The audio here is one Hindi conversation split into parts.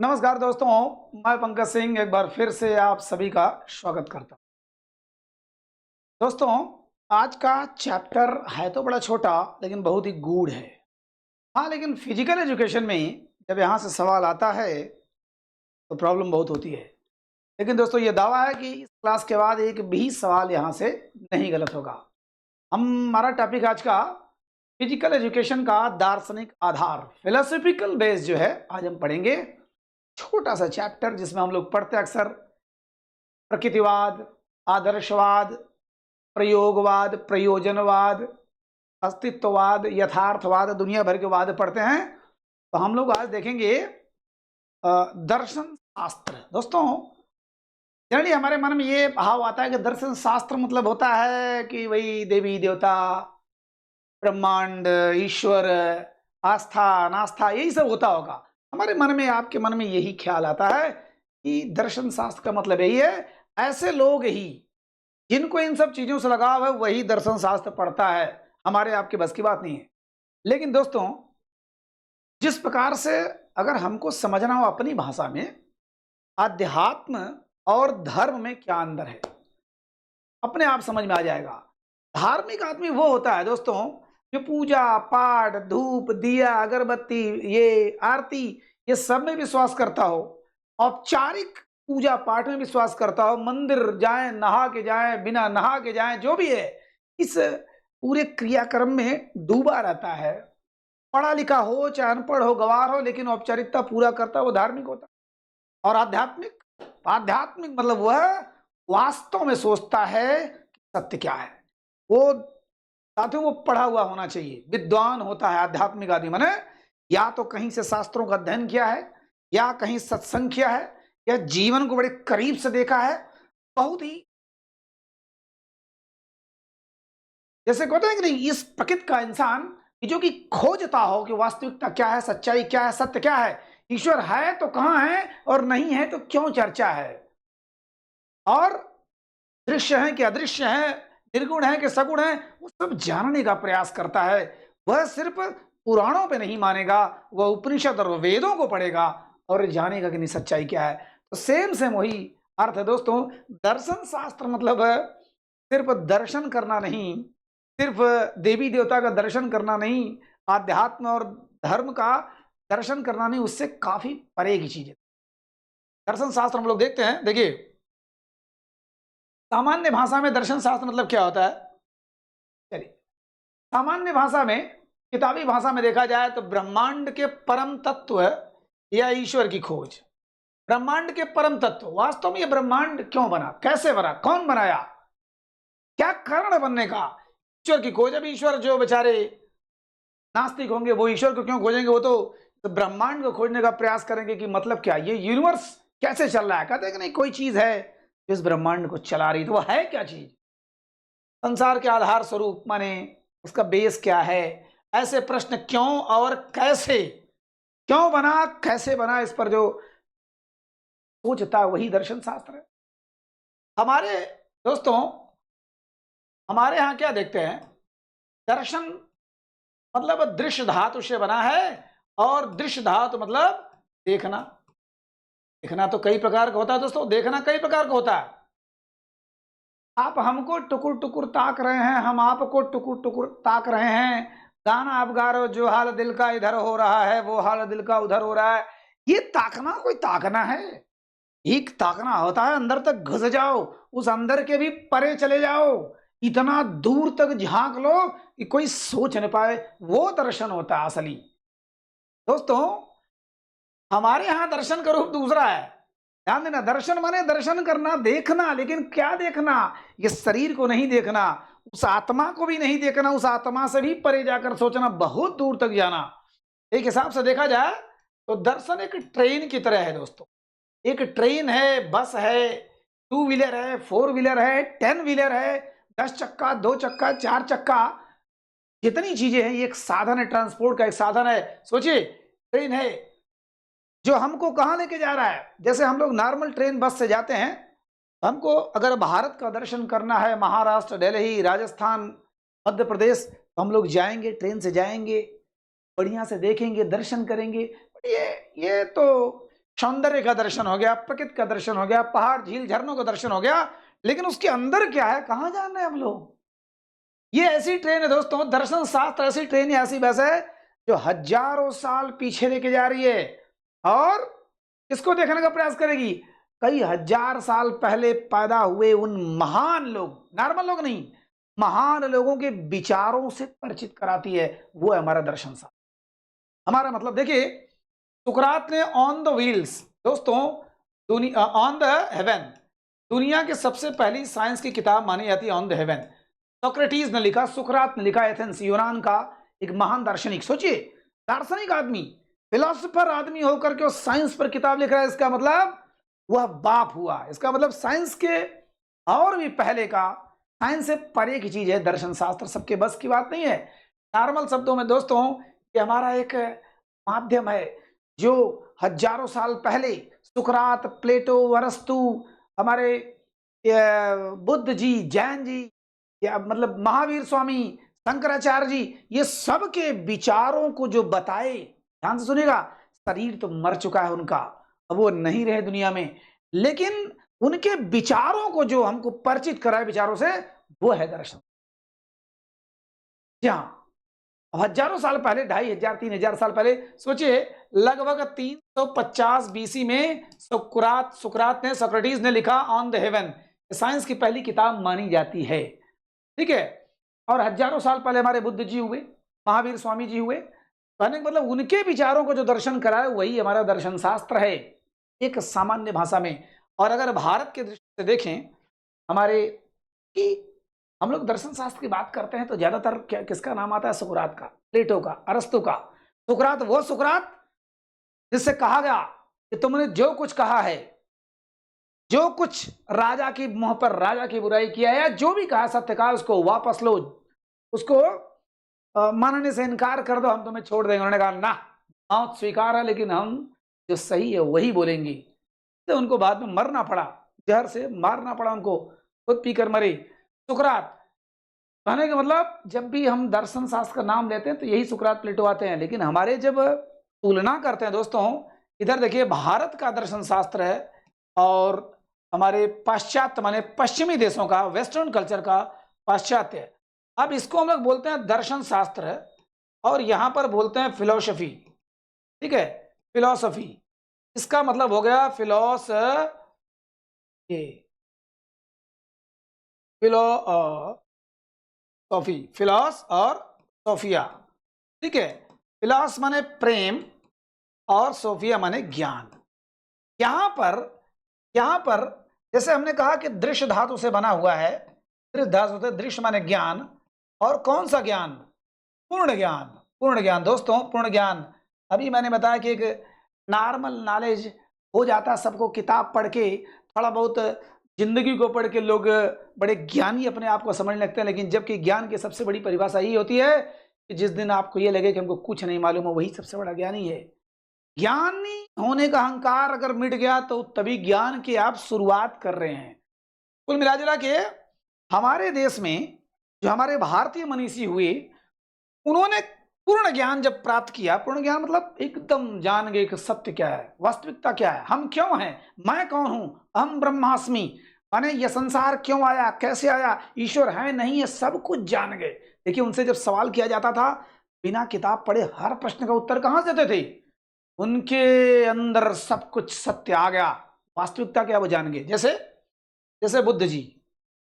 नमस्कार दोस्तों, मैं पंकज सिंह एक बार फिर से आप सभी का स्वागत करता हूं। दोस्तों, आज का चैप्टर है तो बड़ा छोटा लेकिन बहुत ही गूढ़ है। हाँ, लेकिन फिजिकल एजुकेशन में जब यहाँ से सवाल आता है तो प्रॉब्लम बहुत होती है। लेकिन दोस्तों, ये दावा है कि इस क्लास के बाद एक भी सवाल यहाँ से नहीं गलत होगा। हमारा टॉपिक आज का फिजिकल एजुकेशन का दार्शनिक आधार, फिलोसॉफिकल बेस जो है आज हम पढ़ेंगे। छोटा सा चैप्टर जिसमें हम लोग पढ़ते अक्सर प्रकृतिवाद, आदर्शवाद, प्रयोगवाद, प्रयोजनवाद, अस्तित्ववाद, यथार्थवाद, दुनिया भर के वाद पढ़ते हैं। तो हम लोग आज देखेंगे दर्शन शास्त्र। दोस्तों, जनरली हमारे मन में ये भाव आता है कि दर्शन शास्त्र मतलब होता है कि वही देवी देवता, ब्रह्मांड, ईश्वर, आस्था नास्था यही सब होता होगा। हमारे मन में, आपके मन में यही ख्याल आता है कि दर्शन शास्त्र का मतलब यही है, ऐसे लोग ही जिनको इन सब चीजों से लगाव है वही दर्शन शास्त्र पढ़ता है। हमारे आपके बस की बात नहीं है। लेकिन दोस्तों, जिस प्रकार से अगर हमको समझना हो अपनी भाषा में आध्यात्म और धर्म में क्या अंतर है, अपने आप समझ में आ जाएगा। धार्मिक आदमी वो होता है दोस्तों जो पूजा पाठ, धूप दिया, अगरबत्ती, ये आरती, ये सब में विश्वास करता हो, औपचारिक पूजा पाठ में विश्वास करता हो, मंदिर जाए, नहा के जाए, बिना नहा के जाए, जो भी है इस पूरे क्रियाक्रम में डूबा रहता है। पढ़ा लिखा हो चाहे अनपढ़ हो, गवार हो, लेकिन औपचारिकता पूरा करता है, वो धार्मिक होता है। और आध्यात्मिक, आध्यात्मिक मतलब वह वास्तव में सोचता है कि सत्य क्या है। वो साथियों, वो पढ़ा हुआ होना चाहिए, विद्वान होता है आध्यात्मिक आदमी। माने या तो कहीं से शास्त्रों का अध्ययन किया है, या कहीं सत्संग किया है, या जीवन को बड़े करीब से देखा है। बहुत ही जैसे कहते हैं कि नहीं, इस प्रकृति का इंसान जो कि खोजता हो कि वास्तविकता क्या है, सच्चाई क्या है, सत्य क्या है, ईश्वर है तो कहां है, और नहीं है तो क्यों चर्चा है, और दृश्य है कि अदृश्य है, निर्गुण है कि सगुण है, वो सब जानने का प्रयास करता है। वह सिर्फ पुराणों पे नहीं मानेगा, वह उपनिषद और वेदों को पढ़ेगा और जानेगा कि नहीं सच्चाई क्या है। तो सेम वही अर्थ है दोस्तों। दर्शन शास्त्र मतलब सिर्फ दर्शन करना नहीं, सिर्फ देवी देवता का दर्शन करना नहीं, आध्यात्म और धर्म का दर्शन करना नहीं, उससे काफी परे की चीज है। दर्शन शास्त्र हम लोग देखते हैं। देखिए, सामान्य भाषा में दर्शन शास्त्र मतलब क्या होता है। चलिए, सामान्य भाषा में, किताबी भाषा में देखा जाए तो ब्रह्मांड के परम तत्व या ईश्वर की खोज। ब्रह्मांड के परम तत्व, वास्तव में ये ब्रह्मांड क्यों बना, कैसे बना, कौन बनाया, क्या कारण बनने का, ईश्वर की खोज। अब ईश्वर जो बेचारे नास्तिक होंगे वो ईश्वर को क्यों खोजेंगे, वो तो ब्रह्मांड को खोजने का प्रयास करेंगे कि मतलब क्या, ये यूनिवर्स कैसे चल रहा है। कहते हैं कि नहीं, कोई चीज है जो इस ब्रह्मांड को चला रही, तो वो है क्या चीज, संसार के आधार स्वरूप, माने उसका बेस क्या है। ऐसे प्रश्न क्यों और कैसे, क्यों बना, कैसे बना, इस पर जो सोचता है वही दर्शन शास्त्र है। हमारे दोस्तों, हमारे यहाँ क्या देखते हैं, दर्शन मतलब दृश्य धातु से बना है, और दृश्य धातु मतलब देखना। देखना तो कई प्रकार का होता है दोस्तों, देखना कई प्रकार का होता है। आप हमको टुकुर टुकुर ताक रहे हैं, हम आपको टुकुर टुकुर ताक रहे हैं, गाना आप गा रहे हो, जो हाल दिल का इधर हो रहा है वो हाल दिल का उधर हो रहा है। ये ताकना कोई ताकना है, एक ताकना होता है अंदर तक घुस जाओ, उस अंदर के भी परे चले जाओ, इतना दूर तक झांक लो कि कोई सोच नहीं पाए, वो दर्शन होता है असली। दोस्तों, हमारे यहां दर्शन का रूप दूसरा है। ध्यान देना, दर्शन माने दर्शन करना, देखना, लेकिन क्या देखना, ये शरीर को नहीं देखना, उस आत्मा को भी नहीं देखना, उस आत्मा से भी परे जाकर सोचना, बहुत दूर तक जाना। एक हिसाब से देखा जाए तो दर्शन एक ट्रेन की तरह है दोस्तों। एक ट्रेन है, बस है, टू व्हीलर है, फोर व्हीलर है, 10 व्हीलर है, 10 चक्का, 2 चक्का, 4 चक्का, जितनी चीजें हैं, ये एक साधन है, ट्रांसपोर्ट का एक साधन है। सोचिए, ट्रेन है जो हमको कहाँ लेके जा रहा है। जैसे हम लोग नॉर्मल ट्रेन बस से जाते हैं, हमको अगर भारत का दर्शन करना है, महाराष्ट्र, दिल्ली, राजस्थान, मध्य प्रदेश, तो हम लोग जाएंगे, ट्रेन से जाएंगे, बढ़िया से देखेंगे, दर्शन करेंगे। ये तो सौंदर्य का दर्शन हो गया, प्रकृति का दर्शन हो गया, पहाड़ झील झरनों का दर्शन हो गया, लेकिन उसके अंदर क्या है कहां जान रहे हैं हम लोग। ये ऐसी ट्रेन है दोस्तों, दर्शन शास्त्र ऐसी ट्रेन है, ऐसी बस है जो हजारों साल पीछे लेके जा रही है और इसको देखने का प्रयास करेगी। कई हजार साल पहले पैदा हुए उन महान लोग, नॉर्मल लोग नहीं, महान लोगों के विचारों से परिचित कराती है। वो है हमारा दर्शन शास्त्र। हमारा मतलब देखिए, सुकरात ने ऑन द व्हील्स दोस्तों, दुनिया ऑन द हेवन, दुनिया की सबसे पहली साइंस की किताब मानी जाती है ऑन द हेवन। सोक्रेटिस ने लिखा, सुकरात ने लिखा, एथेंस यूनान का एक महान दार्शनिक। सोचिए, दार्शनिक आदमी, फिलोसोफर आदमी होकर के साइंस पर किताब लिख रहा है, इसका मतलब वह बाप हुआ। इसका मतलब साइंस के और भी पहले का, साइंस से परे की चीज है दर्शन शास्त्र, सबके बस की बात नहीं है। नॉर्मल शब्दों में दोस्तों, ये हमारा एक माध्यम है जो हजारों साल पहले सुकरात, प्लेटो, अरस्तु, हमारे बुद्ध जी, जैन जी, या मतलब महावीर स्वामी, शंकराचार्य जी, ये सब के विचारों को जो बताए, ध्यान से सुनिएगा। शरीर तो मर चुका है उनका, अब वो नहीं रहे दुनिया में, लेकिन उनके विचारों को जो हमको परिचित कराए विचारों से, वो है दर्शन। जहां हजारों साल पहले, 2500-3000 साल पहले, सोचिए लगभग 350 बीसी में सुकरात ने, सोक्रेटिस ने लिखा ऑन द हेवन, साइंस की पहली किताब मानी जाती है, ठीक है। और हजारों साल पहले हमारे बुद्ध जी हुए, महावीर स्वामी जी हुए, कहने का मतलब उनके विचारों को जो दर्शन कराए वही हमारा दर्शन शास्त्र है, एक सामान्य भाषा में। और अगर भारत के दृष्टि से देखें हमारे, कि हम लोग दर्शन शास्त्र की बात करते हैं तो ज्यादातर किसका नाम आता है? सुकरात का, प्लेटो का, अरस्तु का। सुकरात वो सुकरात जिससे कहा गया कि तुमने जो कुछ कहा है, जो कुछ राजा की मुंह पर राजा की बुराई किया है, या जो भी कहा सत्य कहा, उसको वापस लो, उसको मानने से इनकार कर दो, हम तुम्हें छोड़ देंगे। उन्होंने कहा ना, मौत स्वीकार है, लेकिन हम जो सही है वही बोलेंगे। तो उनको बाद में मरना पड़ा, जहर से मारना पड़ा उनको, खुद पीकर मरे। सुकरात कहने का मतलब, जब भी हम दर्शन शास्त्र का नाम लेते हैं तो यही सुकरात, प्लेटो आते हैं। लेकिन हमारे जब तुलना करते हैं दोस्तों, इधर देखिए भारत का दर्शन शास्त्र है और हमारे पाश्चात्य माने पश्चिमी देशों का, वेस्टर्न कल्चर का पाश्चात्य, अब इसको हम लोग बोलते हैं दर्शन शास्त्र, और यहां पर बोलते हैं फिलोसफी, ठीक है, फिलोसफी। इसका मतलब हो गया फिलोस और सोफिया, ठीक है। फिलोस माने प्रेम और सोफिया माने ज्ञान। यहां पर जैसे हमने कहा कि दृश्य धातु से बना हुआ है, दृश्य धातु से, दृश्य माने ज्ञान, और कौन सा ज्ञान? पूर्ण ज्ञान। पूर्ण ज्ञान दोस्तों, पूर्ण ज्ञान। अभी मैंने बताया कि एक नॉर्मल नॉलेज हो जाता है सबको, किताब पढ़ के, थोड़ा बहुत जिंदगी को पढ़ के लोग बड़े ज्ञानी अपने आप को समझने लगते हैं। लेकिन जबकि ज्ञान की सबसे बड़ी परिभाषा यही होती है कि जिस दिन आपको ये लगे कि हमको कुछ नहीं मालूम है, वही सबसे बड़ा ज्ञानी है। ज्ञानी होने का अहंकार अगर मिट गया तो तभी ज्ञान की आप शुरुआत कर रहे हैं। कुल मिला जुला के हमारे देश में जो हमारे भारतीय मनीषी हुए, उन्होंने पूर्ण ज्ञान जब प्राप्त किया, पूर्ण ज्ञान मतलब एकदम जान गए कि सत्य क्या है, वास्तविकता क्या है, हम क्यों हैं, मैं कौन हूं, अहम ब्रह्मास्मि, माने ये संसार क्यों आया, कैसे आया, ईश्वर है नहीं, ये सब कुछ जान गए। देखिए उनसे जब सवाल किया जाता था, बिना किताब पढ़े हर प्रश्न का उत्तर कहां से देते थे? उनके अंदर सब कुछ सत्य आ गया, वास्तविकता क्या वो जान गए। जैसे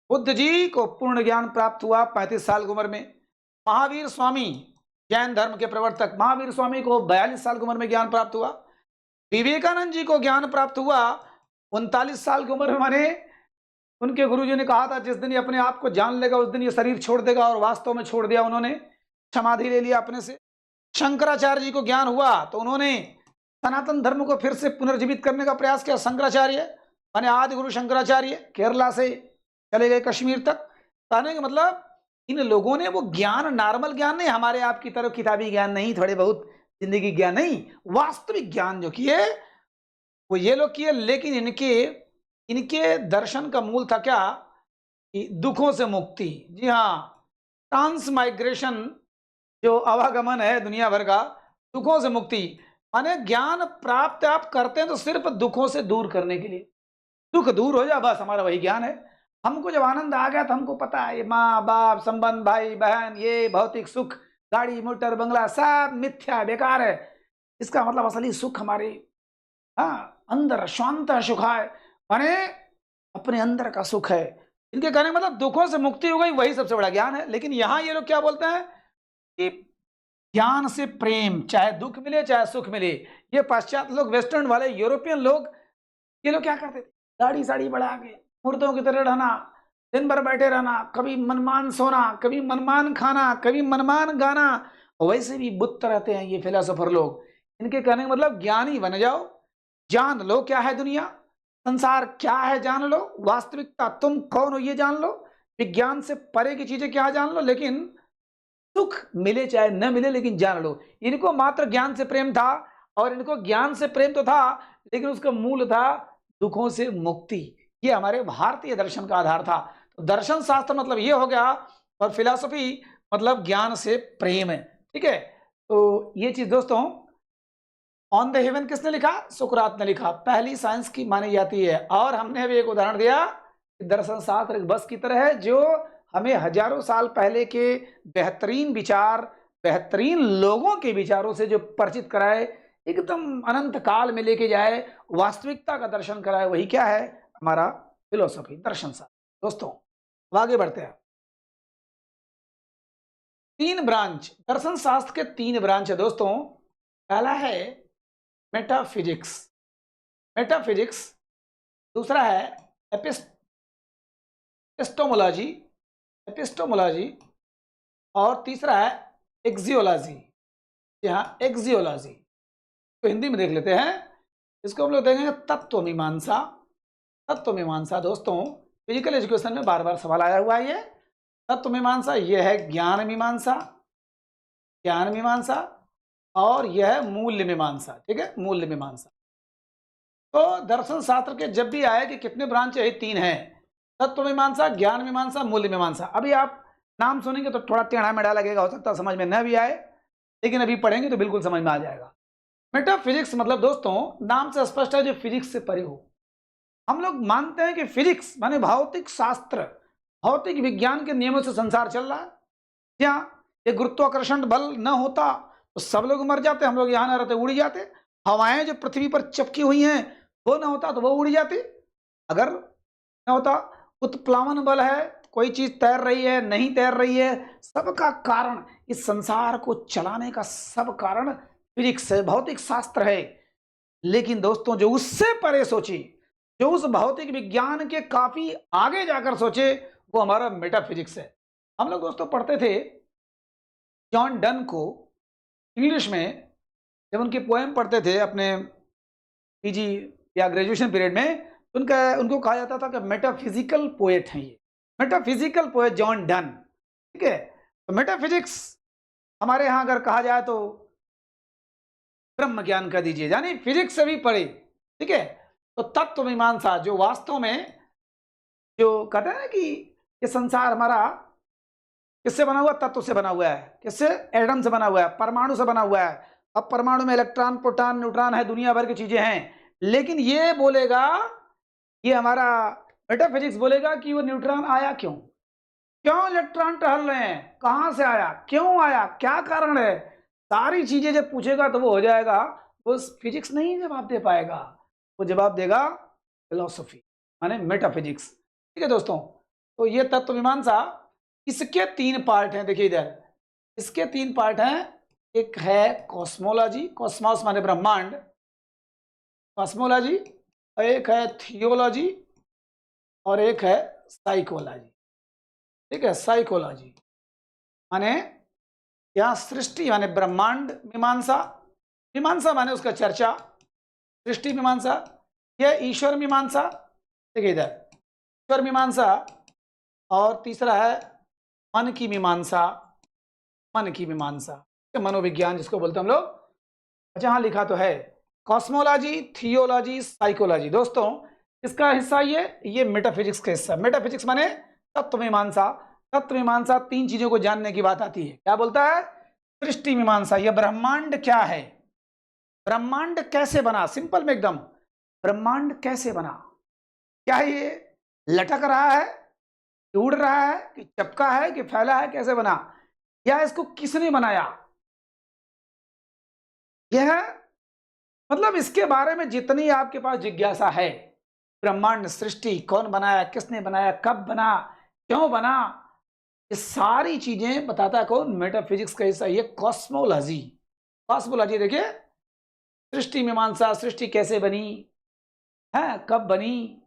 बुद्ध जी को पूर्ण ज्ञान प्राप्त हुआ 35 साल की उम्र में। महावीर स्वामी, जैन धर्म के प्रवर्तक, महावीर स्वामी को 42 साल की उम्र में ज्ञान प्राप्त हुआ। विवेकानंद जी को ज्ञान प्राप्त हुआ 39 साल की उम्र में। माने उनके गुरुजी ने कहा था जिस दिन ये अपने आप को जान लेगा उस दिन ये शरीर छोड़ देगा, और वास्तव में छोड़ दिया उन्होंने, समाधि ले लिया अपने से। शंकराचार्य जी को ज्ञान हुआ तो उन्होंने सनातन धर्म को फिर से पुनर्जीवित करने का प्रयास किया। शंकराचार्य माने आदि गुरु शंकराचार्य, केरला से चले गए कश्मीर तक। कहने का मतलब इन लोगों ने वो ज्ञान, नॉर्मल ज्ञान नहीं, हमारे आपकी तरह किताबी ज्ञान नहीं, थोड़े बहुत जिंदगी ज्ञान नहीं, वास्तविक ज्ञान जो किए वो ये लोग किए। लेकिन इनके दर्शन का मूल था क्या? कि दुखों से मुक्ति। जी हाँ, ट्रांसमाइग्रेशन जो आवागमन है दुनिया भर का, दुखों से मुक्ति। माने ज्ञान प्राप्त आप करते हैं तो सिर्फ दुखों से दूर करने के लिए, दुख दूर हो जाए बस, हमारा वही ज्ञान है। हमको जब आनंद आ गया तो हमको पता है ये माँ बाप संबंध भाई बहन ये भौतिक सुख गाड़ी मोटर बंगला सब मिथ्या बेकार है। इसका मतलब असली सुख हमारे अंदर शांत सुखाय माने अपने अंदर का सुख है। इनके कहने का मतलब दुखों से मुक्ति हो गई, वही सबसे बड़ा ज्ञान है। लेकिन यहाँ ये लोग क्या बोलते हैं कि ज्ञान से प्रेम, चाहे दुख मिले चाहे सुख मिले। ये पाश्चात्य लोग, वेस्टर्न वाले, यूरोपियन लोग, ये लोग क्या करते थे, दाढ़ी साड़ी बढ़ा के मुर्दों की तरह रहना, दिन भर बैठे रहना, कभी मनमान सोना, कभी मनमान खाना, कभी मनमान गाना। वैसे भी बुत रहते हैं ये फिलोसोफर लोग। इनके कहने का मतलब ज्ञानी बन जाओ, जान लो क्या है दुनिया, संसार क्या है जान लो, वास्तविकता तुम कौन हो ये जान लो, विज्ञान से परे की चीजें क्या जान लो, लेकिन सुख मिले चाहे न मिले लेकिन जान लो। इनको मात्र ज्ञान से प्रेम था, और इनको ज्ञान से प्रेम तो था लेकिन उसका मूल था दुखों से मुक्ति। ये हमारे भारतीय दर्शन का आधार था। तो दर्शन शास्त्र मतलब ये हो गया, और फिलॉसफी मतलब ज्ञान से प्रेम है। ठीक है, तो ये चीज दोस्तों ऑन द हेवन किसने लिखा, सुकरात ने लिखा, पहली साइंस की मानी जाती है। और हमने भी एक उदाहरण दिया कि दर्शन शास्त्र एक बस की तरह है जो हमें हजारों साल पहले के बेहतरीन विचार, बेहतरीन लोगों के विचारों से जो परिचित कराए, एकदम अनंत काल में लेके जाए, वास्तविकता का दर्शन कराए, वही क्या है, हमारा फिलोसफी, दर्शन शास्त्र। दोस्तों अब आगे बढ़ते हैं। 3 ब्रांच, दर्शन शास्त्र के 3 ब्रांच है दोस्तों। पहला है मेटाफिजिक्स, मेटाफिजिक्स, दूसरा है एपिस्टोमोलॉजी, एपिस्टोमोलॉजी, और तीसरा है एक्सियोलॉजी। यहाँ एक्सियोलॉजी तो हिंदी में देख लेते हैं, इसको हम लोग देखेंगे तत्व मीमांसा। तत्व मीमांसा दोस्तों फिजिकल एजुकेशन में बार बार सवाल आया हुआ है। ये तत्व मीमांसा, ये है ज्ञान मीमांसा, ज्ञान मीमांसा, और यह है मूल्य मीमांसा। ठीक है, मूल्य मीमांसा। तो दर्शन शास्त्र के जब भी आए कि कितने ब्रांच है, 3 है, तत्व मीमांसा, ज्ञान मीमांसा, मूल्य मीमांसा। अभी आप नाम सुनेंगे तो थोड़ा टेढ़ा मेढ़ा लगेगा, हो सकता है समझ में न भी आए, लेकिन अभी पढ़ेंगे तो बिल्कुल समझ में आ जाएगा। मेटाफिजिक्स मतलब दोस्तों नाम से स्पष्ट है जो फिजिक्स से परे हो। हम लोग मानते हैं कि फिजिक्स माने भौतिक शास्त्र, भौतिक विज्ञान के नियमों से संसार चल रहा है। क्या ये गुरुत्वाकर्षण बल न होता तो सब लोग मर जाते, हम लोग यहाँ न रहते, उड़ जाते। हवाएं जो पृथ्वी पर चिपकी हुई हैं वो न होता तो वो उड़ जाती। अगर न होता, उत्प्लावन बल है, कोई चीज तैर रही है नहीं तैर रही है, सबका कारण, इस संसार को चलाने का सब कारण फिजिक्स है, भौतिक शास्त्र है। लेकिन दोस्तों जो उससे परे सोचे, जो उस भौतिक विज्ञान के काफी आगे जाकर सोचे, वो हमारा मेटाफिजिक्स है। हम लोग दोस्तों पढ़ते थे जॉन डन को इंग्लिश में, जब उनकी पोएम पढ़ते थे अपने पीजी या ग्रेजुएशन पीरियड में, उनको कहा जाता था कि मेटाफिजिकल पोएट हैं ये, मेटाफिजिकल पोएट जॉन डन। ठीक है, तो मेटाफिजिक्स हमारे यहाँ अगर कहा जाए तो ब्रह्म ज्ञान कह दीजिए, यानी फिजिक्स से भी पढ़े। ठीक है, तो तत्व मीमांसा जो वास्तव में जो कहते हैं ना कि ये संसार हमारा किससे बना हुआ, तत्व से बना हुआ है। किससे, एटम से बना हुआ है, परमाणु से बना हुआ है। अब परमाणु में इलेक्ट्रॉन प्रोटॉन न्यूट्रॉन है, दुनिया भर की चीजें हैं। लेकिन ये बोलेगा, ये हमारा मेटाफिजिक्स बोलेगा कि वो न्यूट्रॉन आया क्यों, क्यों इलेक्ट्रॉन टहल रहे हैं, कहां से आया, क्यों आया, क्या कारण है, सारी चीजें जब पूछेगा तो वो हो जाएगा, वो फिजिक्स नहीं जवाब दे पाएगा, वो जवाब देगा फिलोसफी माने मेटाफिजिक्स। ठीक है दोस्तों, तो ये तत्व मीमांसा, इसके 3 पार्ट हैं। देखिए इधर इसके 3 पार्ट हैं। एक है कॉस्मोलॉजी, कॉस्मोस माने ब्रह्मांड, कॉस्मोलॉजी, एक है थियोलॉजी, और एक है साइकोलॉजी। ठीक है, साइकोलॉजी माने यहाँ सृष्टि माने ब्रह्मांड मीमांसा, मीमांसा माने उसका चर्चा, सृष्टि मीमांसा, यह ईश्वर मीमांसा। देखिए इधर ईश्वर मीमांसा, और तीसरा है मन की मीमांसा, मन की मीमांसा, मनोविज्ञान जिसको बोलते हैं हम लोग। अच्छा हाँ लिखा तो है कॉस्मोलॉजी, थियोलॉजी, साइकोलॉजी। दोस्तों इसका हिस्सा ये मेटाफिजिक्स का हिस्सा। मेटाफिजिक्स माने तत्व मीमांसा। तत्व मीमांसा 3 चीजों को जानने की बात आती है। क्या बोलता है, सृष्टि मीमांसा, यह ब्रह्मांड क्या है, ब्रह्मांड कैसे बना, सिंपल में एकदम, ब्रह्मांड कैसे बना? क्या ये लटक रहा है, कि उड़ रहा है, कि चपका है, कि फैला है, कैसे बना? या इसको किसने बनाया? यह मतलब इसके बारे में जितनी आपके पास जिज्ञासा है, ब्रह्मांड सृष्टि कौन बनाया, किसने बनाया, कब बना, क्यों बना, ये सारी चीजें बताता है कौन? मेटाफिजिक्स का हिस्सा, ये कॉस्मोलॉजी। कॉस्मोलॉजी देखिए, सृष्टि मीमांसा, सृष्टि कैसे बनी है, कब बनी,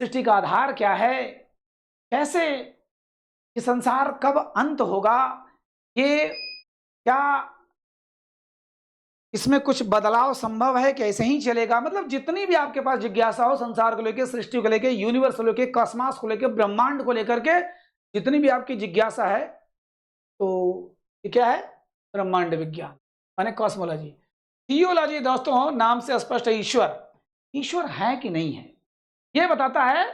सृष्टि का आधार क्या है, कैसे ये संसार कब अंत होगा, ये क्या इसमें कुछ बदलाव संभव है कि ऐसे ही चलेगा? मतलब जितनी भी आपके पास जिज्ञासा हो संसार को लेकर, सृष्टि को लेकर, यूनिवर्स को लेकर, कॉस्मॉस को लेकर, ब्रह्मांड को लेकर के जितनी भी आपकी जिज्ञासा है, तो ये क्या है? ब्रह्मांड विज्ञान माने कॉस्मोलॉजी। थियोलॉजी दोस्तों नाम से स्पष्ट है, ईश्वर। ईश्वर है कि नहीं है ये बताता है।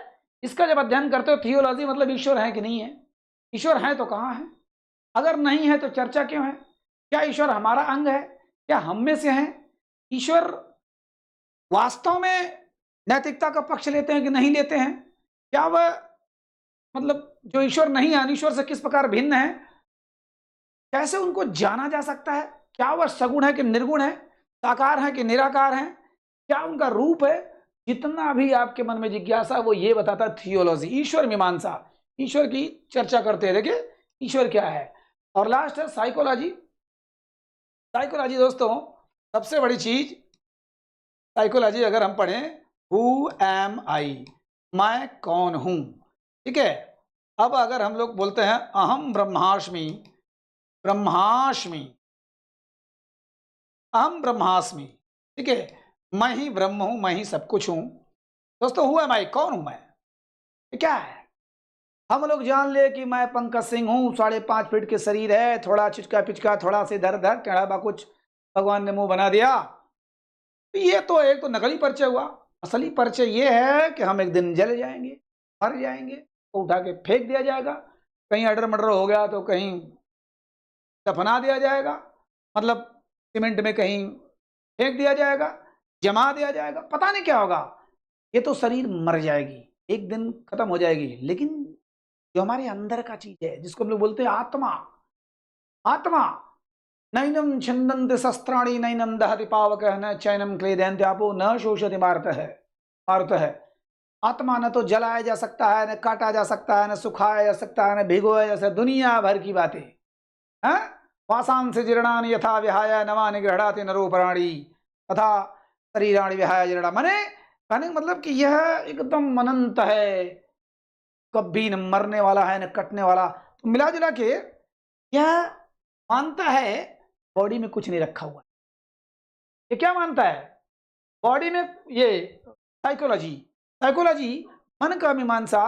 इसका जब अध्ययन करते हो थियोलॉजी, मतलब ईश्वर है कि नहीं है। ईश्वर है तो कहाँ है, अगर नहीं है तो चर्चा क्यों है? क्या ईश्वर हमारा अंग है, क्या हम में से है? ईश्वर वास्तव में नैतिकता का पक्ष लेते हैं कि नहीं लेते हैं? क्या वह मतलब जो ईश्वर नहीं है अनीश्वर से किस प्रकार भिन्न है? कैसे उनको जाना जा सकता है? क्या वह सगुण है कि निर्गुण है, साकार है कि निराकार है, क्या उनका रूप है? जितना भी आपके मन में जिज्ञासा वो ये बताता है थियोलॉजी, ईश्वर मीमांसा, ईश्वर की चर्चा करते हैं। देखिए ईश्वर क्या है। और लास्ट है साइकोलॉजी। साइकोलॉजी दोस्तों सबसे बड़ी चीज, साइकोलॉजी अगर हम पढ़ें, हु एम आई, मैं कौन हूं, ठीक है। अब अगर हम लोग बोलते हैं अहम ब्रह्मास्मि, ब्रह्मास्मि, अहम ब्रह्मास्मि, ठीक है, मैं ही ब्रह्म हूं, मैं ही सब कुछ हूं। दोस्तों हु एम आई, कौन हूं मैं, ये क्या है? हम लोग जान ले कि मैं पंकज सिंह हूं, 5.5 फीट के शरीर है, थोड़ा चिचका पिचका, थोड़ा से इधर उधर टेढ़ा बा, कुछ भगवान ने मुंह बना दिया। ये तो एक तो नकली परिचय हुआ। असली परिचय ये है कि हम एक दिन जल जाएंगे, मर जाएंगे, तो उठा के फेंक दिया जाएगा, कहीं अडर मडर हो गया तो कहीं दफना दिया जाएगा, मतलब सीमेंट में कहीं फेंक दिया जाएगा, जमा दिया जाएगा, पता नहीं क्या होगा। ये तो शरीर मर जाएगी, एक दिन खत्म हो जाएगी। लेकिन जो हमारे अंदर का चीज है जिसको हम लोग बोलते हैं आत्मा, आत्मा, नैनम छिन्दन्ति शस्त्राणि नैनम दहति पावकः न चैनम क्लेदयन्ति आपो न शोषयति मारुतः। आत्मा न तो जलाया जा सकता है, न काटा जा सकता है, न सुखाया जा सकता है, न भिगोया जा सकता है, दुनिया भर की बातें हैं। वासांसि जीर्णानि यथा विहाय नवानि गृह्णाति नरो प्राणी तथा शरीराणि विहाय जीर्णा। माने कहने का मतलब कि यह एकदम अनंत है, कभी न मरने वाला है न कटने वाला। तो मिला जुला के यह मानता है बॉडी में कुछ नहीं रखा हुआ। ये क्या मानता है? बॉडी में, ये साइकोलॉजी, साइकोलॉजी मन का मीमांसा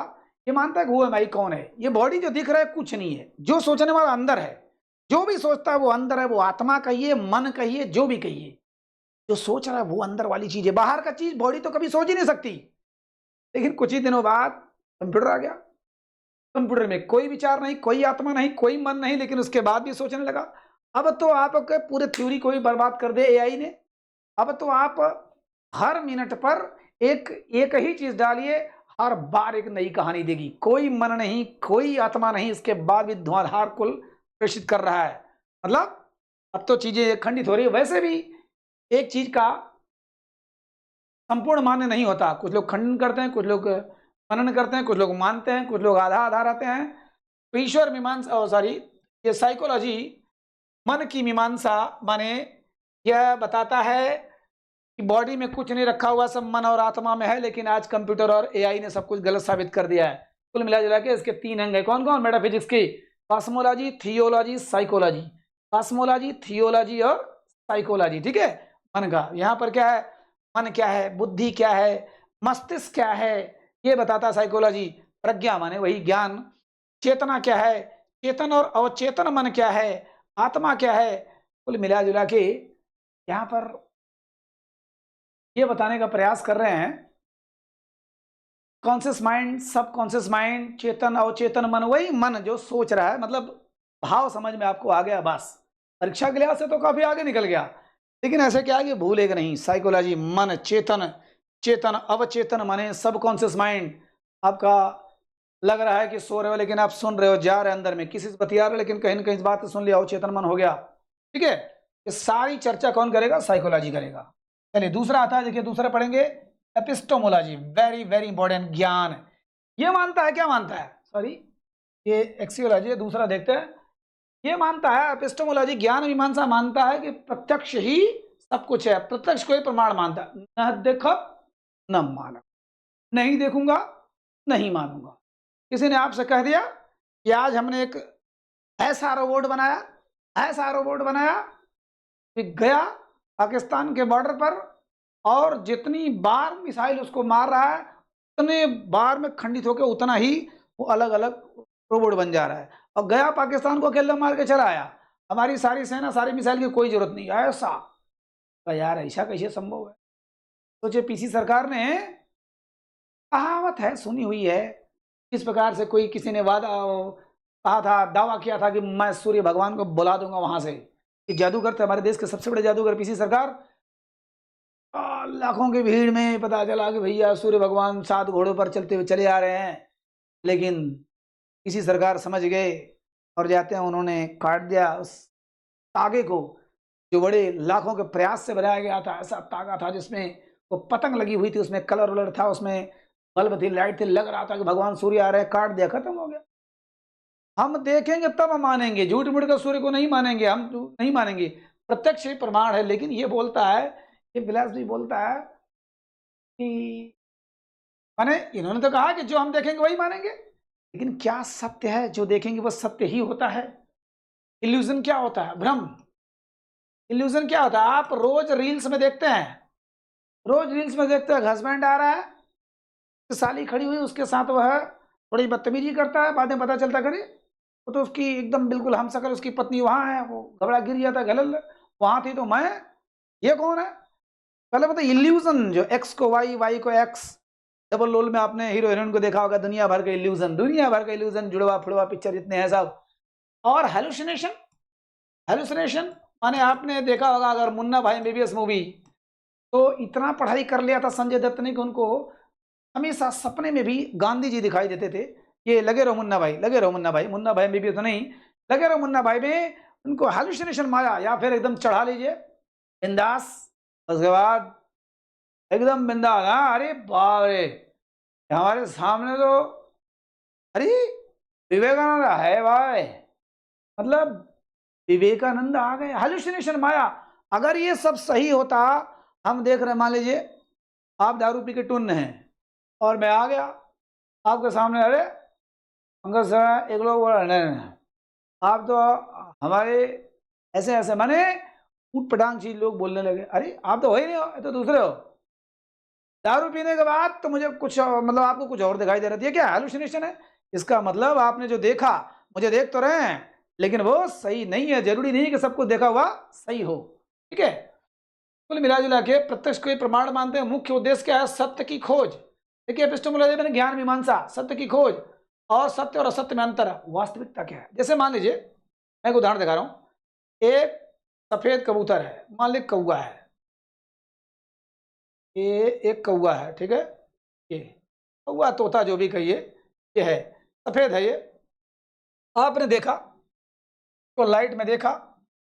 ये मानता है कि वो हमारी कौन है। ये बॉडी जो दिख रहा है कुछ नहीं है, जो सोचने वाला अंदर है, जो भी सोचता है वो अंदर है, वो आत्मा कहिए, मन कहिए, जो भी कहिए, जो सोच रहा है वो अंदर वाली चीज है। बाहर का चीज बॉडी तो कभी सोच ही नहीं सकती। लेकिन कुछ ही दिनों बाद कंप्यूटर आ गया, कंप्यूटर में कोई विचार नहीं, कोई आत्मा नहीं, कोई मन नहीं, लेकिन उसके बाद भी सोचने लगा। अब तो आपके पूरे थ्योरी को भी बर्बाद कर दे एआई ने। अब तो आप हर मिनट पर एक ही चीज डालिए, हर बार एक नई कहानी देगी। कोई मन नहीं, कोई आत्मा नहीं, इसके बाद भी धुआंधार कुल प्रेषित कर रहा है। मतलब अब तो चीजें खंडित हो रही है। वैसे भी एक चीज का संपूर्ण मान्य नहीं होता, कुछ लोग खंडन करते हैं, कुछ लोग मनन करते हैं, कुछ लोग मानते हैं, कुछ लोग आधा आधा रहते हैं। तो ईश्वर मीमांसा, सॉरी, ये साइकोलॉजी मन की मीमांसा माने यह बताता है कि बॉडी में कुछ नहीं रखा हुआ, सब मन और आत्मा में है। लेकिन आज कंप्यूटर और एआई ने सब कुछ गलत साबित कर दिया है। कुल मिला जुला के इसके 3 अंग है। कौन कौन? मेटाफिजिक्स की cosmology, theology, psychology. Cosmology, theology और साइकोलॉजी, ठीक है। मन का यहाँ पर क्या है, मन क्या है, बुद्धि क्या है, मस्तिष्क क्या है, ये बताता साइकोलॉजी। प्रज्ञा माने वही ज्ञान। चेतना क्या है, चेतन और अवचेतन मन क्या है, आत्मा क्या है। कुल मिला जुला के यहाँ पर ये बताने का प्रयास कर रहे हैं कॉन्शियस माइंड, सब कॉन्शियस माइंड, चेतन अवचेतन मन, वही मन जो सोच रहा है। मतलब भाव समझ में आपको आ गया, बस परीक्षा के लिहाज से तो काफी आगे निकल गया। लेकिन ऐसे क्या है कि भूलेगा नहीं। साइकोलॉजी, मन, चेतन, चेतन, अवचेतन माने सबकॉन्शियस माइंड। आपका लग रहा है कि सो रहे हो लेकिन आप सुन रहे हो, जा रहे हो अंदर में, किसी से बतिया रहे हो लेकिन कहीं ना कहीं इस बात सुन लिया, अवचेतन मन हो गया। ठीक है, ये सारी चर्चा कौन करेगा? साइकोलॉजी करेगा। चलिए दूसरा आता है, देखिए दूसरा पढ़ेंगे एपिस्टोमोलॉजी, वेरी वेरी इंपॉर्टेंट ज्ञान। ये मानता है, क्या मानता है, सॉरी ये एक्सियोलॉजी, दूसरा देखते हैं। ये मानता है एपिस्टोमोलॉजी, ज्ञान मीमांसा मानता है कि प्रत्यक्ष ही सब कुछ है, प्रत्यक्ष कोई प्रमाण मानता है। न देखो न मानो, नहीं देखूंगा नहीं मानूंगा। किसी ने आपसे कह दिया कि आज हमने एक ऐसा रोबोट बनाया, ऐसा रोबोट बनाया कि गया पाकिस्तान के बॉर्डर पर और जितनी बार मिसाइल उसको मार रहा है उतने बार में खंडित होकर उतना ही वो अलग अलग रोबोट बन जा रहा है, और गया पाकिस्तान को अकेला मार के चला आया, हमारी सारी सेना सारी मिसाइल की कोई जरूरत नहीं। ऐसा तो यार ऐसा कैसे संभव है? सोचे पीसी सरकार ने, कहावत है सुनी हुई है, इस प्रकार से कोई किसी ने वादा कहा था, दावा किया था कि मैं सूर्य भगवान को बुला दूंगा वहां से। कि जादूगर थे हमारे देश के सबसे बड़े जादूगर पीसी सरकार। लाखों की भीड़ में पता चला कि भैया सूर्य भगवान 7 घोड़ों पर चलते हुए चले आ रहे हैं, लेकिन पीसी सरकार समझ गए और जाते हैं उन्होंने काट दिया उस तागे को, जो बड़े लाखों के प्रयास से बनाया गया था। ऐसा तागा था जिसमें वो पतंग लगी हुई थी, उसमें कलर वलर था, उसमें बल्ब थी, लाइट थी, लग रहा था कि भगवान सूर्य आ रहे हैं। काट दिया, खत्म हो गया। हम देखेंगे तब हम मानेंगे, झूठ मूठ कर सूर्य को नहीं मानेंगे, हम नहीं मानेंगे। प्रत्यक्ष ही प्रमाण है। लेकिन ये बोलता है, ये विलास भी बोलता है कि माने इन्होंने तो कहा कि जो हम देखेंगे वही मानेंगे, लेकिन क्या सत्य है? जो देखेंगे वो सत्य ही होता है? इल्यूजन क्या होता है? भ्रम। इल्यूजन क्या होता है? आप रोज रील्स में देखते हैं, रोज रील्स में देखते हैं हस्बैंड आ रहा है, साली खड़ी हुई उसके साथ वह थोड़ी बदतमीजी करता है, बाद में पता चलता करे वो तो उसकी एकदम बिल्कुल हमशक्ल उसकी पत्नी वहां है, वो घबरा गिर जाता है, गलल वहां थी तो मैं, ये कौन है? पहले पता इल्यूजन, जो एक्स को वाई, वाई को एक्स, डबल रोल में आपने हीरो हीरोइन को देखा होगा, दुनिया भर का इल्यूजन, दुनिया भर का इल्यूजन, जुड़वा फुड़वा पिक्चर जितने हैं सब। और हेलुसिनेशन, हेलुसिनेशन माने आपने देखा होगा अगर मुन्ना भाई एमबीबीएस मूवी, तो इतना पढ़ाई कर लिया था संजय दत्त ने कि उनको हमेशा सपने में भी गांधी जी दिखाई देते थे। ये लगे रहो मुन्ना भाई, लगे रहो मुन्ना भाई, मुन्ना भाई एमबीबीएस तो नहीं, लगे रहो मुन्ना भाई में उनको हेलुसिनेशन माया, या फिर एकदम चढ़ा लीजिए बिंदास, उसके बाद एकदम बिंदास। हाँ अरे बाप रे, हमारे सामने तो अरे विवेकानंद है भाई, मतलब विवेकानंद आ गए, हेलुसिनेशन माया। अगर ये सब सही होता, हम देख रहे हैं, मान लीजिए आप दारू पी के टुन्न हैं और मैं आ गया आपके सामने, अरे पंकज सर एक लोग बोला नहीं, आप तो हमारे ऐसे ऐसे माने ऊट पटांग चीज लोग बोलने लगे, अरे आप तो हो ही नहीं हो, तो दूसरे हो। दारू पीने के बाद तो मुझे कुछ मतलब आपको कुछ और दिखाई दे रहा था, ये क्या हेलुसिनेशन है? इसका मतलब आपने जो देखा, मुझे देख तो रहे हैं लेकिन वो सही नहीं है। जरूरी नहीं कि सब कुछ देखा हुआ सही हो। ठीक है, कुल मिला जुला के प्रत्यक्ष को प्रमाण मानते हैं। मुख्य उद्देश्य क्या है? सत्य की खोज। देखिए एपिस्टेमोलॉजी में ज्ञान मीमांसा, सत्य की खोज, और सत्य और असत्य में अंतर, वास्तविकता क्या है। जैसे मान लीजिए मैं एक उदाहरण दिखा रहा हूं, एक सफेद कबूतर है, मान लीजिए कौवा है, ये एक कौवा है, ठीक है, ये कौवा तोता जो भी कहिए, ये है सफेद है, ये आपने देखा तो लाइट में देखा,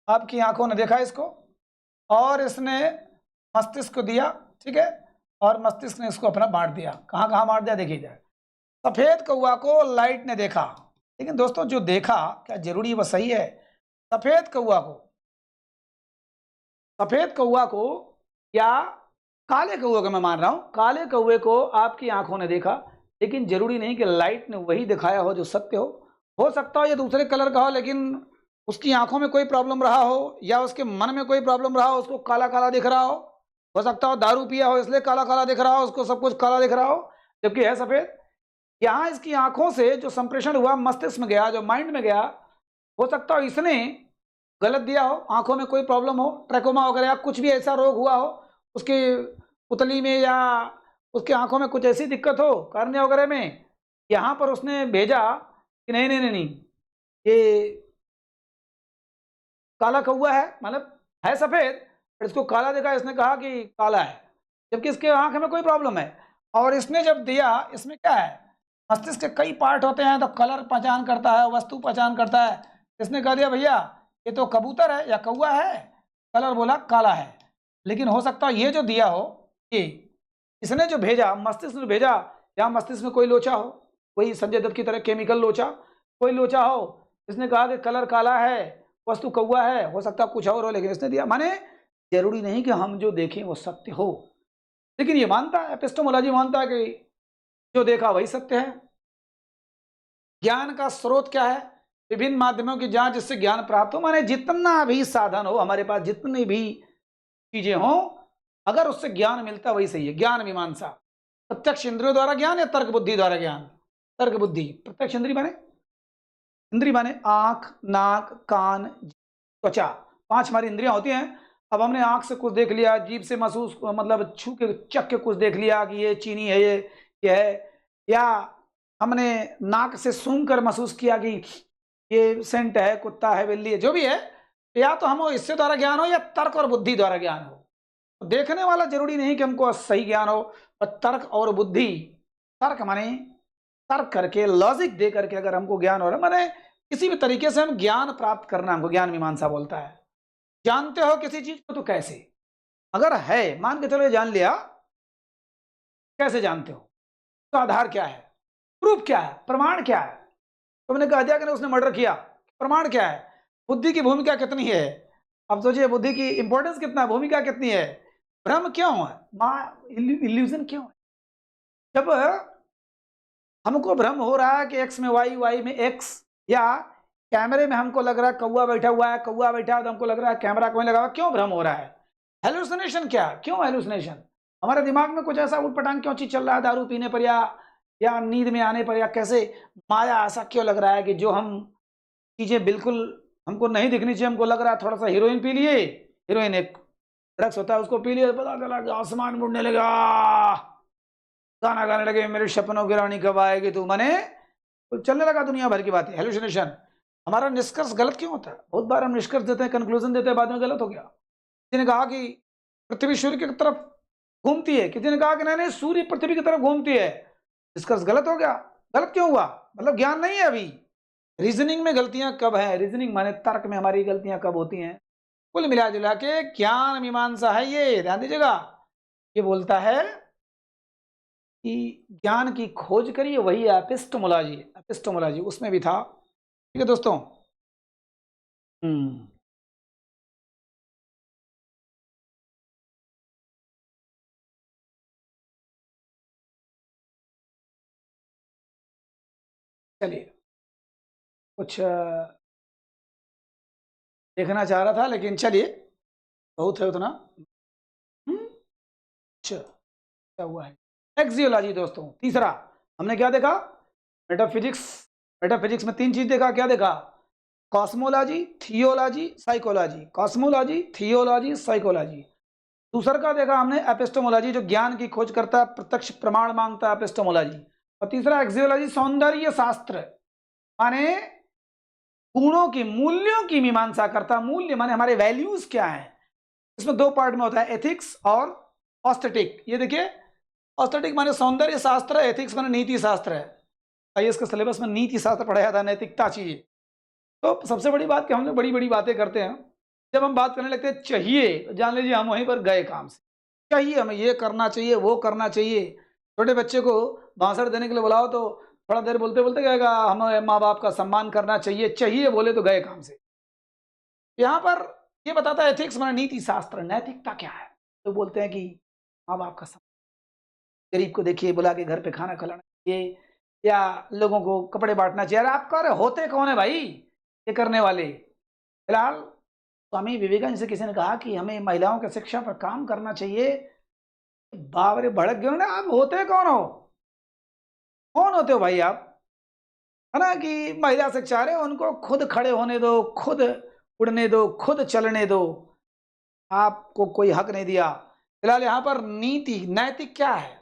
आपकी आंखों ने देखा इसको, और इसने मस्तिष्क को दिया, ठीक है, और मस्तिष्क ने इसको अपना बांट दिया। कहाँ कहाँ बांट दिया देखिए जाए। सफेद कौवा को लाइट ने देखा, लेकिन दोस्तों जो देखा क्या जरूरी वह सही है? सफेद कौवा को या काले कौवे को मैं मान रहा हूं, काले कौवे को आपकी आंखों ने देखा, लेकिन जरूरी नहीं कि लाइट ने वही दिखाया हो जो सत्य हो सकता हो ये दूसरे कलर का हो, लेकिन उसकी आंखों में कोई प्रॉब्लम रहा हो, या उसके मन में कोई प्रॉब्लम रहा हो, उसको काला काला दिख रहा हो सकता हो दारू पिया हो इसलिए काला काला दिख रहा हो, उसको सब कुछ काला दिख रहा हो, जबकि है सफेद। यहाँ इसकी आंखों से जो संप्रेषण हुआ मस्तिष्क में गया, जो माइंड में गया, हो सकता हो इसने गलत दिया हो, आंखों में कोई प्रॉब्लम हो, ट्रैकोमा वगैरह, कुछ भी ऐसा रोग हुआ हो उसके पुतली में, या उसके आंखों में कुछ ऐसी दिक्कत हो कार्निया वगैरह में, यहाँ पर उसने भेजा कि नहीं नहीं नहीं नहीं, ये काला कौवा है, मतलब है सफेद, इसको काला देखा, इसने कहा कि काला है, जबकि इसके आंख में कोई प्रॉब्लम है। और इसने जब दिया, इसमें क्या है, मस्तिष्क के कई पार्ट होते हैं, तो कलर पहचान करता है, वस्तु पहचान करता है। इसने कह दिया भैया ये तो कबूतर है या कौवा है, कलर बोला काला है। लेकिन हो सकता है ये जो दिया हो, ये इसने जो भेजा, मस्तिष्क ने भेजा, या मस्तिष्क में कोई लोचा हो, कोई संजय दत्त की तरह केमिकल लोचा, कोई लोचा हो, इसने कहा कि कलर काला है, वस्तु कौवा है, हो सकता कुछ और हो, लेकिन इसने दिया। माने जरूरी नहीं कि हम जो देखें वो सत्य हो, लेकिन ये मानता है, एपिस्टेमोलॉजी मानता है कि जो देखा वही सत्य है। ज्ञान का स्रोत क्या है, विभिन्न माध्यमों की जांच जिससे ज्ञान प्राप्त हो। माने जितना भी साधन हो हमारे पास, जितनी भी चीजें हो, अगर उससे ज्ञान मिलता वही सही है। ज्ञान मीमांसा, प्रत्यक्ष इंद्रियों द्वारा ज्ञान या तर्क बुद्धि द्वारा ज्ञान? तर्क बुद्धि। प्रत्यक्ष इंद्री माने आंख, नाक, कान, त्वचा, 5 हमारी इंद्रियां होती हैं। अब हमने आंख से कुछ देख लिया, जीभ से महसूस, मतलब छू के चख के कुछ देख लिया कि ये चीनी है, ये है, या हमने नाक से सूंघ कर महसूस किया कि ये सेंट है, कुत्ता है, बिल्ली है, जो भी है, या तो हम इससे द्वारा ज्ञान हो या तर्क और बुद्धि द्वारा ज्ञान हो। तो देखने वाला जरूरी नहीं कि हमको सही ज्ञान हो, पर तर्क और बुद्धि, तर्क माने तर्क करके, लॉजिक दे करके अगर हमको ज्ञान हो रहा है, माने किसी भी तरीके से हम ज्ञान प्राप्त करना, हमको ज्ञान मीमांसा बोलता है। जानते हो किसी चीज को तो कैसे, अगर है, मान के चलो ये जान लिया, कैसे जानते हो, तो आधार क्या है, प्रूफ क्या है, प्रमाण क्या है? तुमने कह दिया कि उसने मर्डर किया, प्रमाण क्या है? बुद्धि की भूमिका कितनी है? अब सोचिए बुद्धि की इंपॉर्टेंस कितना है, भूमिका कितनी है? भ्रम क्यों है, इल्यूजन क्यों है? जब हमको भ्रम हो रहा है कि एक्स में वाई, वाई में एक्स, या कैमरे में हमको लग रहा है कौवा बैठा हुआ है, कौवा बैठा है तो हमको लग रहा है कैमरा कोई लगा हुआ, क्यों भ्रम हो रहा है? हेलुसिनेशन क्या, क्यों हेलुसिनेशन? हमारे दिमाग में कुछ ऐसा उटपटांग क्यों चीज चल रहा है, दारू पीने पर या नींद में आने पर, या कैसे माया ऐसा क्यों लग रहा है कि जो हम चीजें बिल्कुल हमको नहीं दिखनी चाहिए, हमको लग रहा है थोड़ा सा हीरोइन पी लिए, हीरोइन एक ड्रग्स होता है, उसको पी लिए, पता चला कि आसमान मुड़ने लगा, गाना गाने लगे, मेरे सपनों की रानी कब आएगी तू, माने तो चलने लगा दुनिया भर की बातें, हेलुसिनेशन। हमारा निष्कर्ष गलत क्यों होता है? बहुत बार हम निष्कर्ष देते हैं, कंक्लूजन देते हैं, बाद में गलत हो गया। किसी ने कहा कि पृथ्वी सूर्य की तरफ घूमती है, किसी ने कहा कि नहीं सूर्य पृथ्वी की तरफ घूमती है, निष्कर्ष गलत हो गया। गलत क्यों हुआ? मतलब ज्ञान नहीं है अभी। रीजनिंग में गलतियां कब है, रीजनिंग माने तर्क में हमारी गलतियां कब होती हैं? कुल मिला जुला के ज्ञान मीमांसा है, ये ध्यान दीजिएगा। ये बोलता है कि ज्ञान की खोज करिए, वही एपिस्टेमोलॉजी, एपिस्टेमोलॉजी उसमें भी था। ठीक है दोस्तों। चलिए, कुछ देखना चाह रहा था, लेकिन चलिए बहुत है उतना। अच्छा, क्या हुआ है? एक्सियोलॉजी दोस्तों, तीसरा हमने क्या देखा? मेटाफिजिक्स। मेटाफिजिक्स में 3 चीज देखा, क्या देखा? Cosmology, theology, psychology. Cosmology, theology, psychology. दूसरा का देखा हमने एपिस्टेमोलॉजी, जो ज्ञान की खोज करता है, प्रत्यक्ष प्रमाण मांगता है, एपिस्टेमोलॉजी। और तीसरा एक्सियोलॉजी, सौंदर्य शास्त्र, माने गुणों की, मूल्यों की मीमांसा करता। मूल्य माने हमारे वैल्यूज क्या है। इसमें 2 पार्ट में होता है, एथिक्स और ऑस्थेटिक। ये देखिए, ऑस्थेटिक माने सौंदर्य शास्त्र, एथिक्स माने नीति शास्त्र है। आईएएस के सिलेबस में नीति शास्त्र पढ़ाया था, नैतिकता चाहिए। तो सबसे बड़ी बात कि हम लोग बड़ी बड़ी बातें करते हैं, जब हम बात करने लगते हैं चाहिए, तो जान लीजिए हम वहीं पर गए काम से। चाहिए, हमें ये करना चाहिए, वो करना चाहिए। छोटे बच्चे को भाषण देने के लिए बुलाओ तो थोड़ा देर बोलते बोलते कहेगा हमें माँ बाप का सम्मान करना चाहिए, चाहिए बोले तो गए काम से। यहाँ पर ये बताता है एथिक्स माने नीति शास्त्र, नैतिकता क्या है। तो बोलते हैं कि माँ बाप का सम्मान, गरीब को देखिए बुला के घर पे खाना खिलाना चाहिए, या लोगों को कपड़े बांटना चाहिए। अरे आप कह रहे होते कौन है भाई ये करने वाले? फिलहाल स्वामी विवेकानंद से किसी ने कहा कि हमें महिलाओं की शिक्षा पर काम करना चाहिए, बाबरे भड़क गए ना। आप होते कौन हो? कौन होते हो भाई आप? है ना, कि महिला शिक्षा, रहे उनको खुद खड़े होने दो, खुद उड़ने दो, खुद चलने दो, आपको कोई हक नहीं दिया। फिलहाल यहाँ पर नीति, नैतिक क्या है?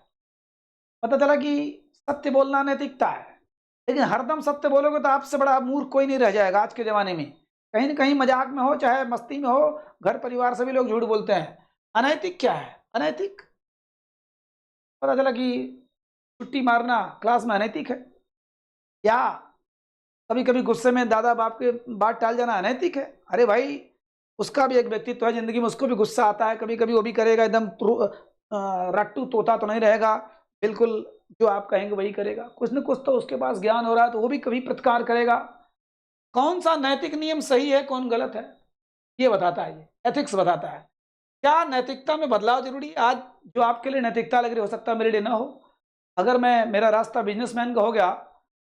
पता चला कि सत्य बोलना नैतिकता है, लेकिन हरदम सत्य बोलोगे तो आपसे बड़ा मूर्ख कोई नहीं रह जाएगा आज के जमाने में। कहीं न कहीं मजाक में हो चाहे मस्ती में हो, घर परिवार सभी लोग झूठ बोलते हैं। अनैतिक क्या है? अनैतिक पता चला कि छुट्टी मारना क्लास में अनैतिक है, या कभी-कभी गुस्से में दादा बाप के बात टाल जाना अनैतिक है। अरे भाई, उसका भी एक व्यक्तित्व है ज़िंदगी में, उसको भी गुस्सा आता है, कभी-कभी वो भी करेगा, एकदम रट्टू तोता तो नहीं रहेगा, बिल्कुल जो आप कहेंगे वही करेगा। कुछ न कुछ तो उसके पास ज्ञान हो रहा है, तो वो भी कभी प्रतिकार करेगा। कौन सा नैतिक नियम सही है, कौन गलत है, ये बताता है, ये एथिक्स बताता है। क्या नैतिकता में बदलाव ज़रूरी है? आज जो आपके लिए नैतिकता लग रही हो सकता है मेरे लिए ना हो। अगर मेरा रास्ता बिज़नेसमैन का हो गया,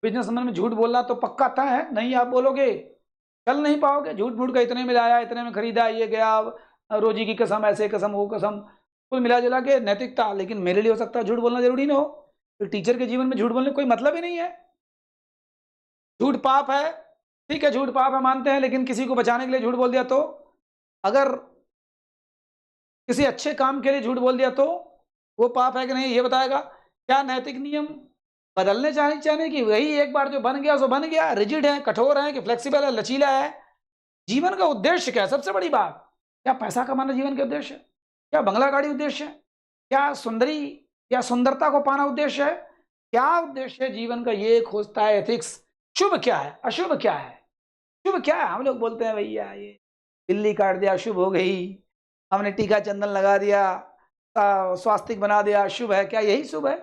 बिज़नेसमैन में झूठ बोलना तो पक्का तय है, नहीं आप बोलोगे, चल नहीं पाओगे। झूठ-मूठ का इतने में लाया, इतने में खरीदा, ये गया, रोज़ी की कसम, ऐसे कसम, वो कसम, कुल मिला-जुला के नैतिकता। लेकिन मेरे लिए हो सकता है झूठ बोलना ज़रूरी ना हो। तो टीचर के जीवन में झूठ बोलने का कोई मतलब ही नहीं है। झूठ पाप है, ठीक है, झूठ पाप है मानते हैं, लेकिन किसी को बचाने के लिए झूठ बोल दिया तो? अगर किसी अच्छे काम के लिए झूठ बोल दिया तो वो पाप है कि नहीं, ये बताएगा। क्या नैतिक नियम बदलने चाहिए कि वही एक बार जो बन गया सो बन गया, रिजिड है, कठोर है कि फ्लेक्सिबल है, लचीला है? जीवन का उद्देश्य क्या है? सबसे बड़ी बात, क्या पैसा कमाना जीवन का उद्देश्य है? क्या बंगला गाड़ी उद्देश्य है? क्या सुंदरी या सुंदरता को पाना उद्देश्य है? क्या उद्देश्य है जीवन का, ये खोजता है एथिक्स। शुभ क्या है, अशुभ क्या है? शुभ क्या है? हम लोग बोलते हैं भैया ये बिल्ली काट दिया शुभ हो गई, हमने टीका चंदन लगा दिया, स्वास्तिक बना दिया, शुभ है क्या? यही शुभ है?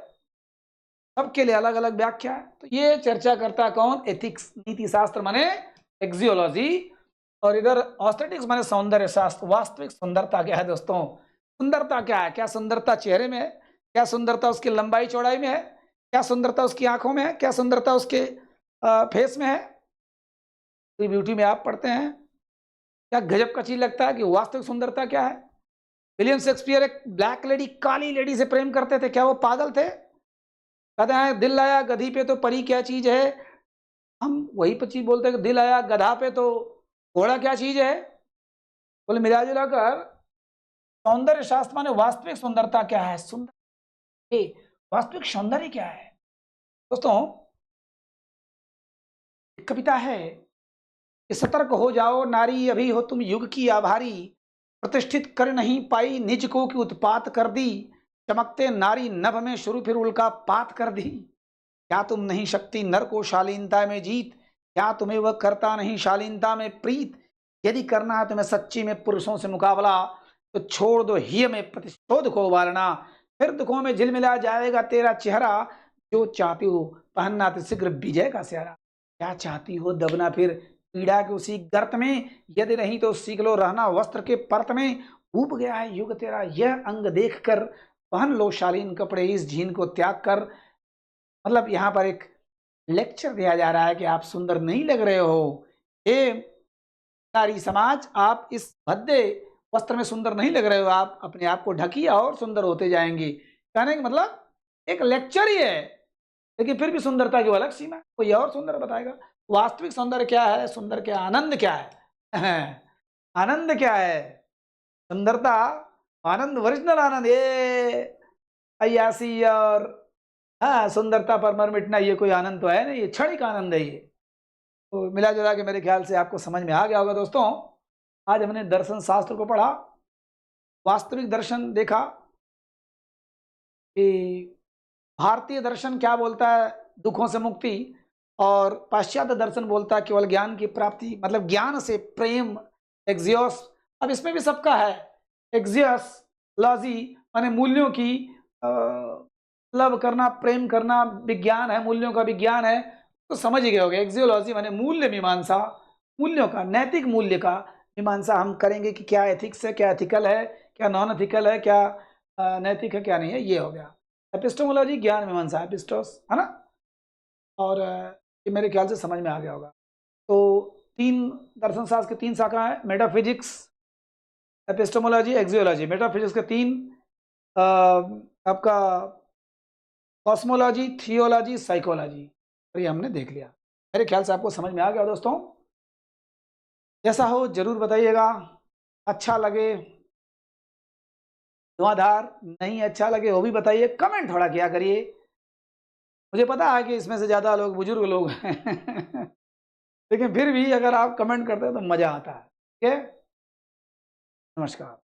सबके लिए अलग अलग व्याख्या है। तो ये चर्चा करता है कौन? एथिक्स, नीति शास्त्र माने एक्सियोलॉजी, और इधर ऑस्थेटिक्स माने सौंदर्य शास्त्र। वास्तविक सुंदरता क्या है दोस्तों? सुंदरता क्या है? क्या सुंदरता चेहरे में है? क्या सुंदरता उसकी लंबाई चौड़ाई में है? क्या सुंदरता उसकी आंखों में है? क्या सुंदरता उसके फेस में है? ब्यूटी में आप पढ़ते हैं, क्या गजब का चीज लगता है कि वास्तविक सुंदरता क्या है? विलियम शेक्सपियर एक ब्लैक लेडी, काली लेडी से प्रेम करते थे, क्या वो पागल थे? कहते हैं दिल आया गधी पे तो परी क्या चीज है। हम वही चीज बोलते हैं कि दिल आया गधा पे तो घोड़ा क्या चीज है। बोले मिला जुला कर सौंदर्य शास्त्र माने वास्तविक सुंदरता क्या है? सुंदर, वास्तविक सौंदर्य क्या है दोस्तों? एक कविता है कि सतर्क हो जाओ नारी, अभी हो तुम युग की आभारी, प्रतिष्ठित कर नहीं पाई निज को की उत्पात कर दी, चमकते नारी नभ में शुरू फिर उल्का पात कर दी। क्या तुम नहीं शक्ति नर को शालीनता में जीत, क्या तुम्हें वह करता नहीं शालीनता में प्रीत। यदि करना है तुम्हें सच्ची में पुरुषों से मुकाबला, तो छोड़ दो ही में प्रतिशोध को उबालना, फिर दुखों में झिलमिला जाएगा तेरा चेहरा, जो चाहती हो पहनना तो शीघ्र विजय का सेहरा। क्या चाहती हो दबना फिर पीड़ा के उसी गर्त में, यदि नहीं तो सीख लो रहना वस्त्र के परत में। ऊब गया है युग तेरा यह अंग देख कर, पहन लो शालीन कपड़े इस झीन को त्याग कर। मतलब यहाँ पर एक लेक्चर दिया जा रहा है कि आप सुंदर नहीं लग रहे हो, हे नारी समाज, आप इस भद्दे वस्त्र में सुंदर नहीं लग रहे हो, आप अपने आप को ढकिए और सुंदर होते जाएंगे। कहने का मतलब एक लेक्चर ही है, लेकिन फिर भी सुंदरता की अलग सीमा है, कोई और सुंदर बताएगा। वास्तविक सौंदर्य क्या है? सुंदर क्या? आनंद क्या है? आनंद क्या है? सुंदरता, आनंद, ओरिजिनल आनंद, ये अय्यासी और हाँ सुंदरता पर मर मिटना, ये कोई आनंद तो है नहीं, ये क्षणिक आनंद है ये। तो मिला जुला के मेरे ख्याल से आपको समझ में आ गया होगा दोस्तों। आज हमने दर्शन शास्त्र को पढ़ा, वास्तविक दर्शन देखा कि भारतीय दर्शन क्या बोलता है, दुखों से मुक्ति, और पाश्चात्य दर्शन बोलता है केवल ज्ञान की प्राप्ति, मतलब ज्ञान से प्रेम, एक्सियोस। अब इसमें भी सबका है, एक्सियस लॉजी माने मूल्यों की लव करना, प्रेम करना, विज्ञान है, मूल्यों का विज्ञान है, तो समझ ही गए होगे। एक्सियोलॉजी माने मूल्य मीमांसा, मूल्यों का, नैतिक मूल्य का मीमांसा हम करेंगे कि क्या एथिक्स है, क्या एथिकल है, क्या नॉन एथिकल है, क्या नैतिक है, क्या नहीं है, ये हो गया। एपिस्टेमोलॉजी ज्ञान मीमांसा, एपिस्टोस है ना। और ये मेरे ख्याल से समझ में आ गया होगा। तो तीन दर्शन शास्त्र की तीन शाखा है, मेटाफिजिक्स, एपिस्टेमोलॉजी, एक्सियोलॉजी। मेटाफिजिक्स के तीन आपका कॉस्मोलॉजी, थियोलॉजी, साइकोलॉजी, और ये हमने देख लिया। मेरे ख्याल से आपको समझ में आ गया दोस्तों। जैसा हो जरूर बताइएगा, अच्छा लगे धुआंधार, नहीं अच्छा लगे वो भी बताइए, कमेंट थोड़ा किया करिए। मुझे पता है कि इसमें से ज़्यादा लोग बुजुर्ग लोग हैं लेकिन फिर भी अगर आप कमेंट करते हैं तो मजा आता है। ठीक है, नमस्कार।